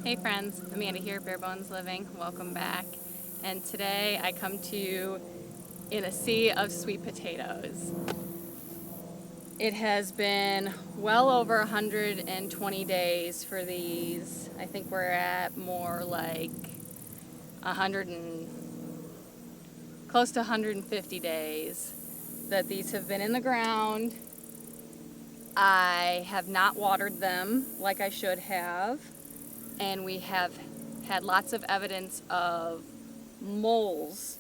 Hey friends, Amanda here, Bare Bones Living. Welcome back. And today I come to you in a sea of sweet potatoes. It has been well over 120 days for these. I think we're at more like 100 and close to 150 days that these have been in the ground. I have not watered them like I should have, and we have had lots of evidence of moles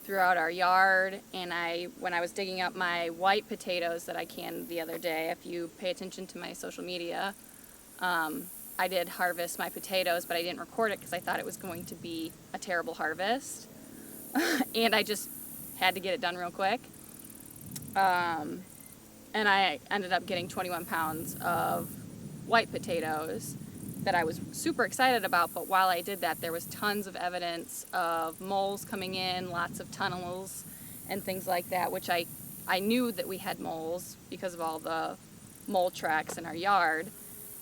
throughout our yard. And when I was digging up my white potatoes that I canned the other day, if you pay attention to my social media, I did harvest my potatoes, but I didn't record it because I thought it was going to be a terrible harvest. And I just had to get it done real quick. And I ended up getting 21 pounds of white potatoes that I was super excited about. But while I did that, there was tons of evidence of moles coming in, lots of tunnels and things like that, which I knew that we had moles because of all the mole tracks in our yard,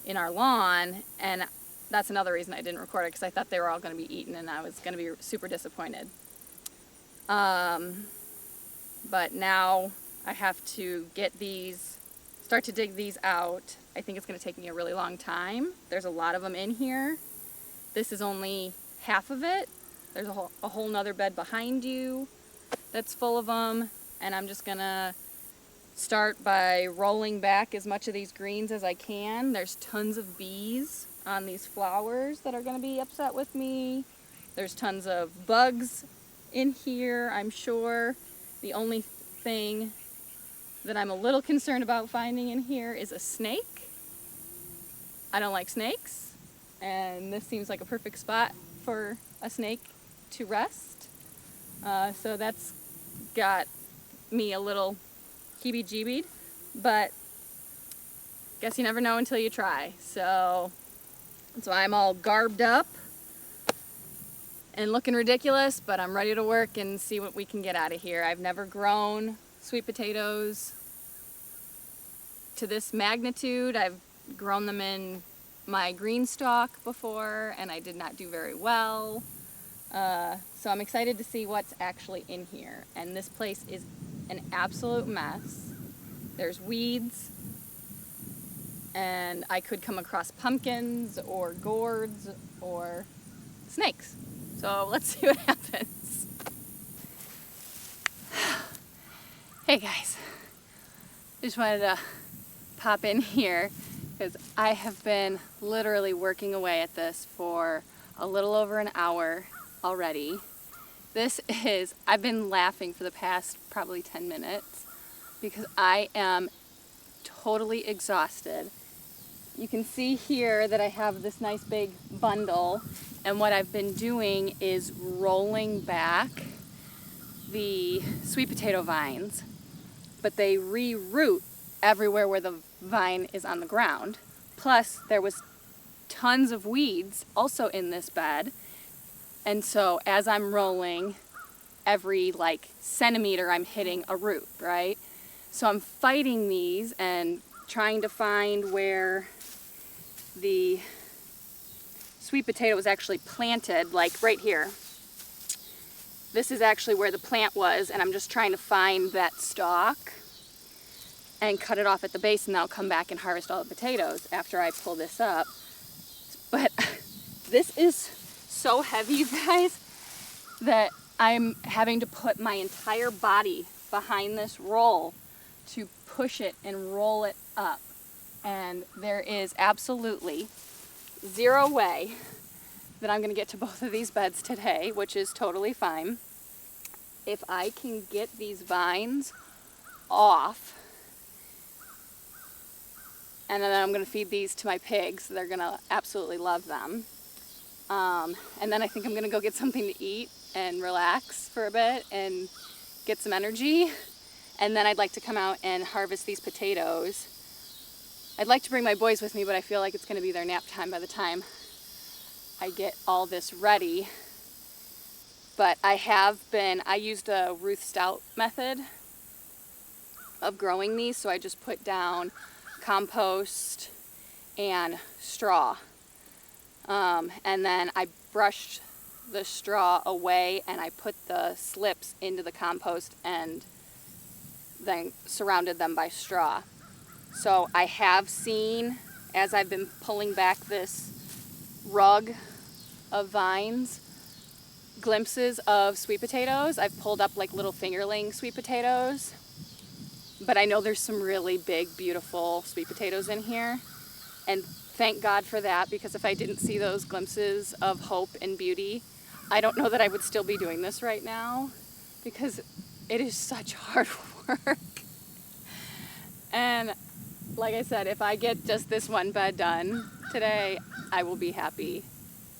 in our lawn. And that's another reason I didn't record it, because I thought they were all going to be eaten and I was going to be super disappointed. But now I have to start to dig these out. I think it's going to take me a really long time. There's a lot of them in here. This is only half of it. There's a whole nother bed behind you that's full of them. And I'm just going to start by rolling back as much of these greens as I can. There's tons of bees on these flowers that are going to be upset with me. There's tons of bugs in here, I'm sure. The only thing that I'm a little concerned about finding in here is a snake. I don't like snakes, and this seems like a perfect spot for a snake to rest. So that's got me a little heebie-jeebied, but guess you never know until you try. So that's why I'm all garbed up and looking ridiculous, but I'm ready to work and see what we can get out of here. I've never grown sweet potatoes to this magnitude. I've grown them in my green stalk before, and I did not do very well. So I'm excited to see what's actually in here. And this place is an absolute mess. There's weeds, and I could come across pumpkins or gourds or snakes. So let's see what happens. Hey guys, just wanted to pop in here because I have been literally working away at this for a little over an hour already. I've been laughing for the past probably 10 minutes because I am totally exhausted. You can see here that I have this nice big bundle, and what I've been doing is rolling back the sweet potato vines, but they re-root everywhere where the vine is on the ground. Plus there was tons of weeds also in this bed, and so as I'm rolling, every centimeter I'm hitting a root, right? So I'm fighting these and trying to find where the sweet potato was actually planted, like right here. This is actually where the plant was, and I'm just trying to find that stalk and cut it off at the base, and then I'll come back and harvest all the potatoes after I pull this up. But this is so heavy, you guys, that I'm having to put my entire body behind this roll to push it and roll it up. And there is absolutely zero way that I'm going to get to both of these beds today, which is totally fine. If I can get these vines off, and then I'm going to feed these to my pigs, they're going to absolutely love them. And then I think I'm going to go get something to eat and relax for a bit and get some energy. And then I'd like to come out and harvest these potatoes. I'd like to bring my boys with me, but I feel like it's going to be their nap time by the time I get all this ready. But I used a Ruth Stout method of growing these, so I just put down compost and straw. And then I brushed the straw away and I put the slips into the compost and then surrounded them by straw. So I have seen, as I've been pulling back this rug of vines, glimpses of sweet potatoes. I've pulled up like little fingerling sweet potatoes, but I know there's some really big, beautiful sweet potatoes in here. And thank God for that, because if I didn't see those glimpses of hope and beauty, I don't know that I would still be doing this right now, because it is such hard work. And like I said, if I get just this one bed done today, I will be happy.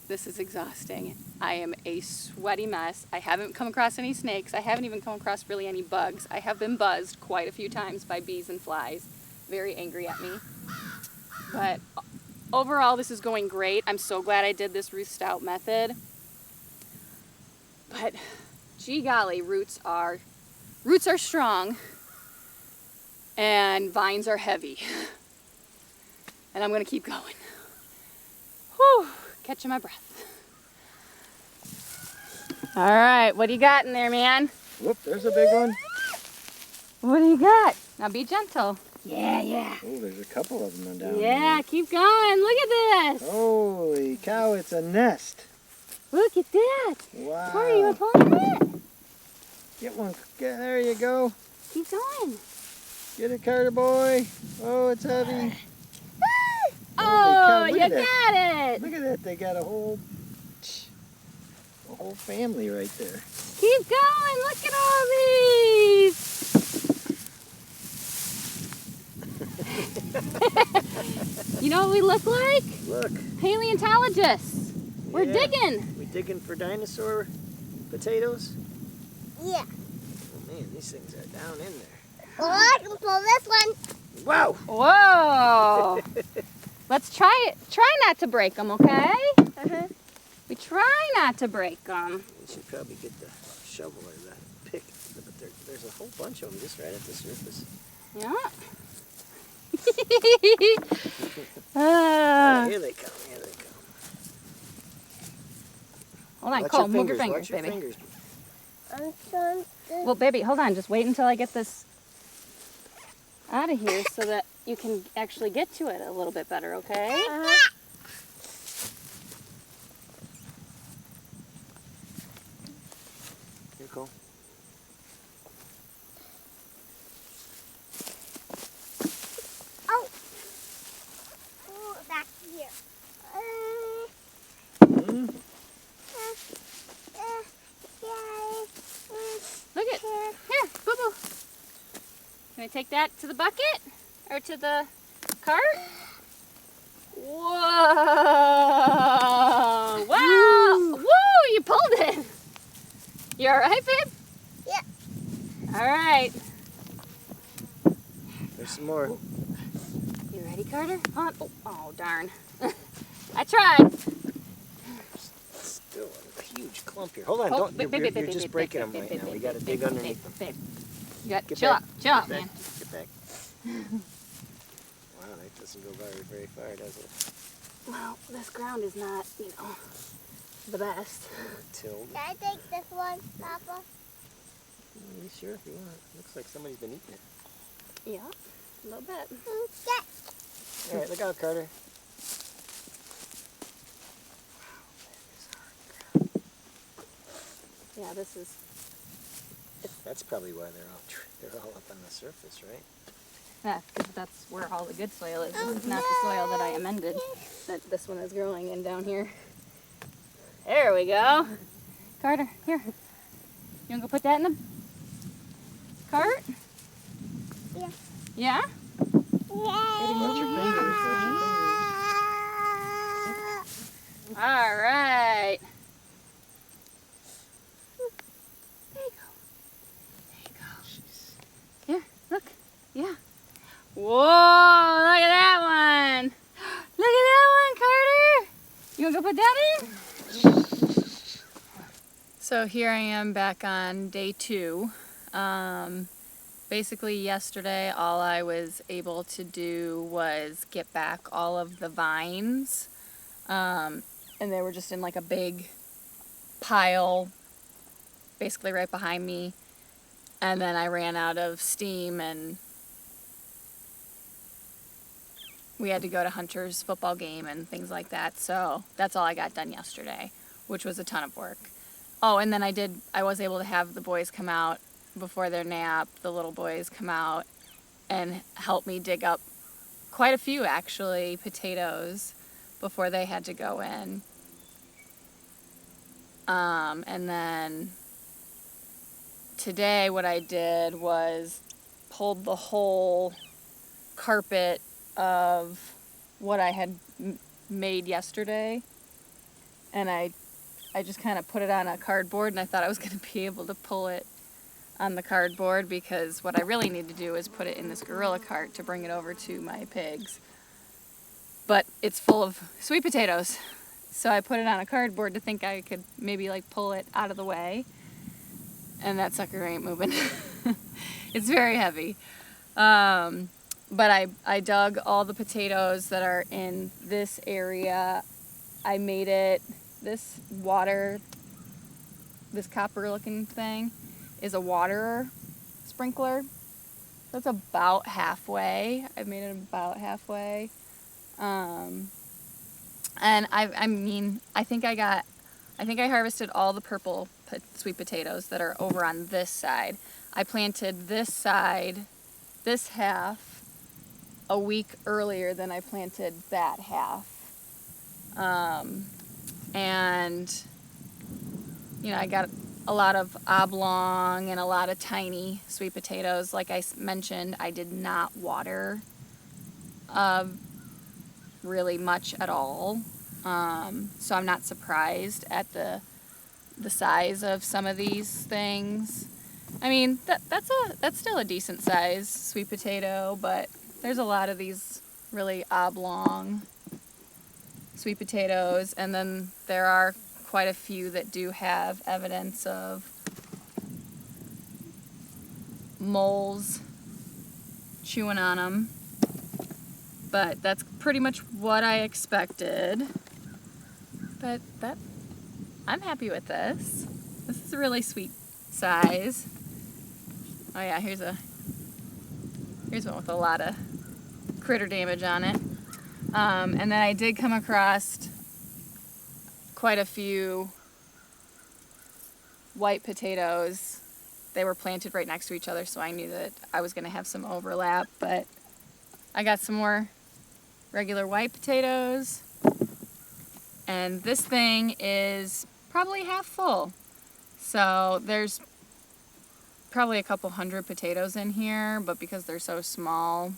This is exhausting. I am a sweaty mess. I haven't come across any snakes. I haven't even come across really any bugs. I have been buzzed quite a few times by bees and flies, very angry at me. But overall, this is going great. I'm so glad I did this Ruth Stout method. But gee golly, roots are strong and vines are heavy. And I'm gonna keep going. Whew, catching my breath. All right, what do you got in there, man? Whoop, there's a big one. What do you got? Now be gentle. Yeah. Oh, there's a couple of them down Yeah, there. keep going. Look at this. Holy cow, it's a nest. Look at that. Wow. Corey, you want to pull it? Get one. There you go. Keep going. Get it, Carter boy. Oh, it's heavy. Oh, cow, look you at got that. it. Look at that. They got a whole family right there. Keep going. Look at all these. You know what we look like? Look. Paleontologists. We're digging. We digging for dinosaur potatoes? Yeah. Oh man, these things are down in there. Well, I can pull this one. Wow. Whoa. Let's try it. Try not to break them, okay? We try not to break them. We should probably get the shovel or the pick. But there's a whole bunch of them just right at the surface. Yeah. Oh, here they come. Here they come. Hold on, Watch Cole, move your fingers, fingers, watch baby. Your fingers. I'm trying to... Well, baby, hold on. Just wait until I get this out of here so that you can actually get to it a little bit better, okay? Here, Cole. Oh! Oh, back here. Look at here, boo boo. Can I take that to the bucket or to the cart? Whoa! Wow! Woo! You pulled it. You all right, babe? Yeah. All right. There's some more. You ready, Carter? Oh darn. I tried. Still a huge clump here. Hold on, Oh, don't. You're just breaking them right now. We got to dig underneath them. Babe. You got Get chill back. out, chill out, Get man. back. Get back. Wow, that doesn't go very far, does it? Well, this ground is not, the best. Tilled. Can I take this one, Papa? You sure if you want? Looks like somebody's been eating it. Yeah, a little bit. Okay. All right, look out, Carter. Yeah, this is. That's probably why they're all up on the surface, right? Yeah, because that's where all the good soil is. This is not the soil that I amended. That this one is growing in down here. There we go. Carter, here. You want to go put that in the cart? Yeah. Yeah? Watch your fingers. Watch your fingers. All right. There you go. There you go. Here, look. Yeah. Whoa, look at that one. Look at that one, Carter. You want to go put that in? So here I am back on day 2. Basically yesterday all I was able to do was get back all of the vines. and they were just in like a big pile basically right behind me. And then I ran out of steam and we had to go to Hunter's football game and things like that. So that's all I got done yesterday, which was a ton of work. Oh, and then I was able to have the boys come out before their nap, the little boys come out and help me dig up quite a few actually potatoes before they had to go in. And then today what I did was pulled the whole carpet of what I had made yesterday, and I just kind of put it on a cardboard, and I thought I was going to be able to pull it on the cardboard because what I really need to do is put it in this gorilla cart to bring it over to my pigs. But it's full of sweet potatoes. So I put it on a cardboard to think I could maybe like pull it out of the way. And that sucker ain't moving. It's very heavy. But I dug all the potatoes that are in this area. I made it, this water, this copper looking thing is a water sprinkler. That's about halfway. I've made it about halfway. And I think I harvested all the purple sweet potatoes that are over on this side. I planted this side, this half, a week earlier than I planted that half. And, you know, I got a lot of oblong and a lot of tiny sweet potatoes. Like I mentioned, I did not water really much at all. So I'm not surprised at the size of some of these things. I mean, that's still a decent size sweet potato, but there's a lot of these really oblong sweet potatoes, and then there are quite a few that do have evidence of moles chewing on them. But that's pretty much what I expected. But I'm happy with this. This is a really sweet size. Oh yeah, here's one with a lot of critter damage on it. And then I did come across quite a few white potatoes. They were planted right next to each other, so I knew that I was going to have some overlap, but I got some more regular white potatoes, and this thing is probably half full. So there's probably a couple hundred potatoes in here, but because they're so small,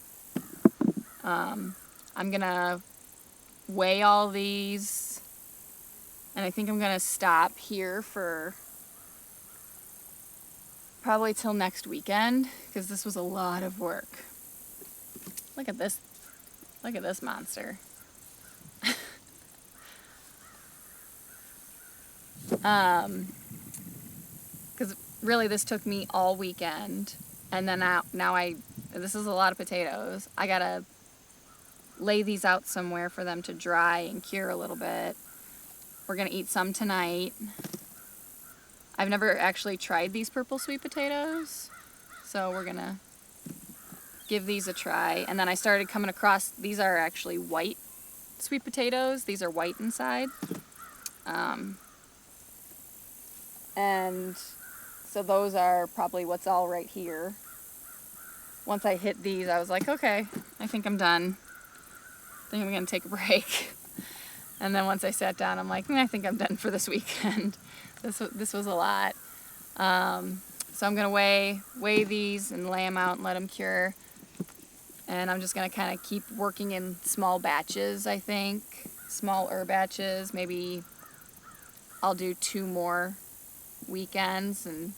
I'm gonna weigh all these, and I think I'm gonna stop here for probably till next weekend, because this was a lot of work. Look at this monster. Because really this took me all weekend, and then this is a lot of potatoes. I gotta lay these out somewhere for them to dry and cure a little bit. We're gonna eat some tonight. I've never actually tried these purple sweet potatoes, so we're gonna give these a try. And then I started coming across, these are actually white sweet potatoes. These are white inside. And so those are probably what's all right here. Once I hit these, I was like, okay, I think I'm done. I think I'm gonna take a break. And then once I sat down, I'm like, I think I'm done for this weekend. This was a lot. So I'm gonna weigh these and lay them out and let them cure. And I'm just gonna kind of keep working in small batches, I think. Smaller batches. Maybe I'll do 2 more weekends, and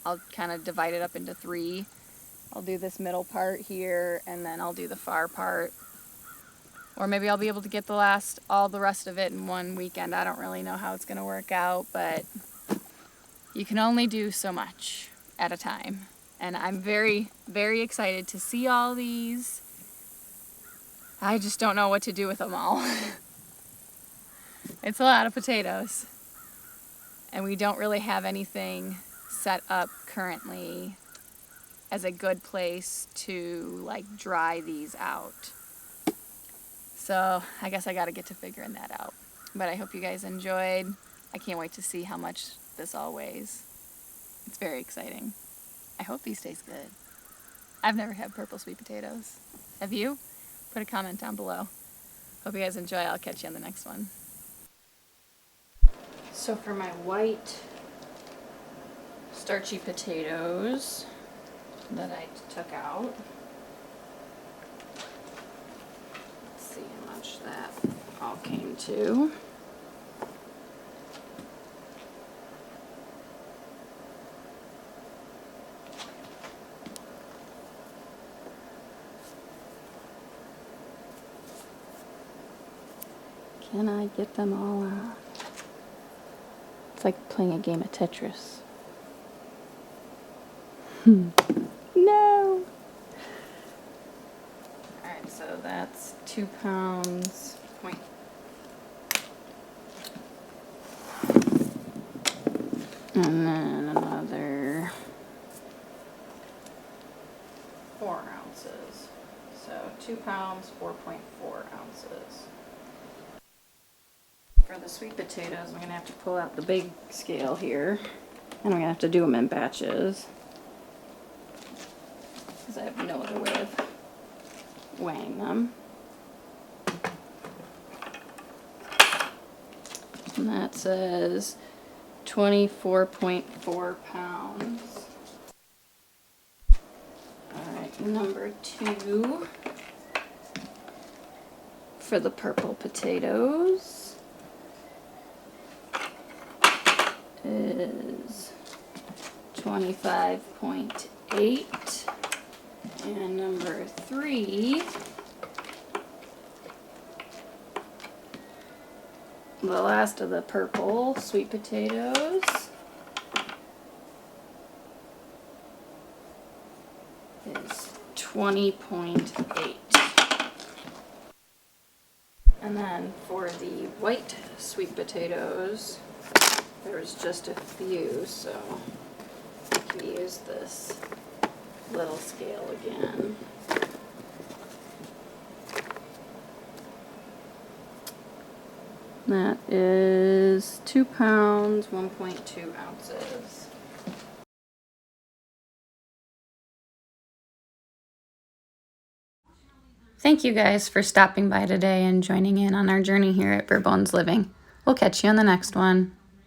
I'll kind of divide it up into 3. I'll do this middle part here, and then I'll do the far part. Or maybe I'll be able to get all the rest of it in one weekend. I don't really know how it's gonna work out, but you can only do so much at a time. And I'm very, very excited to see all these. I just don't know what to do with them all. It's a lot of potatoes. And we don't really have anything set up currently as a good place to like dry these out. So I guess I gotta get to figuring that out. But I hope you guys enjoyed. I can't wait to see how much this all weighs. It's very exciting. I hope these taste good. I've never had purple sweet potatoes. Have you? Put a comment down below. Hope you guys enjoy. I'll catch you on the next one. So for my white starchy potatoes that I took out, let's see how much that all came to. Can I get them all out? It's like playing a game of Tetris. No! Alright, so that's 2 pounds. Point. And then another 4 ounces. So 2 pounds, 4.4 ounces. For the sweet potatoes, I'm going to have to pull out the big scale here. And I'm going to have to do them in batches. Because I have no other way of weighing them. And that says 24.4 pounds. Alright, number 2 for the purple potatoes is 25.8, and number 3, the last of the purple sweet potatoes, is 20.8. And then for the white sweet potatoes, there's just a few, so I can use this little scale again. That is 2 pounds, 1.2 ounces. Thank you guys for stopping by today and joining in on our journey here at Bare Bones Living. We'll catch you on the next one.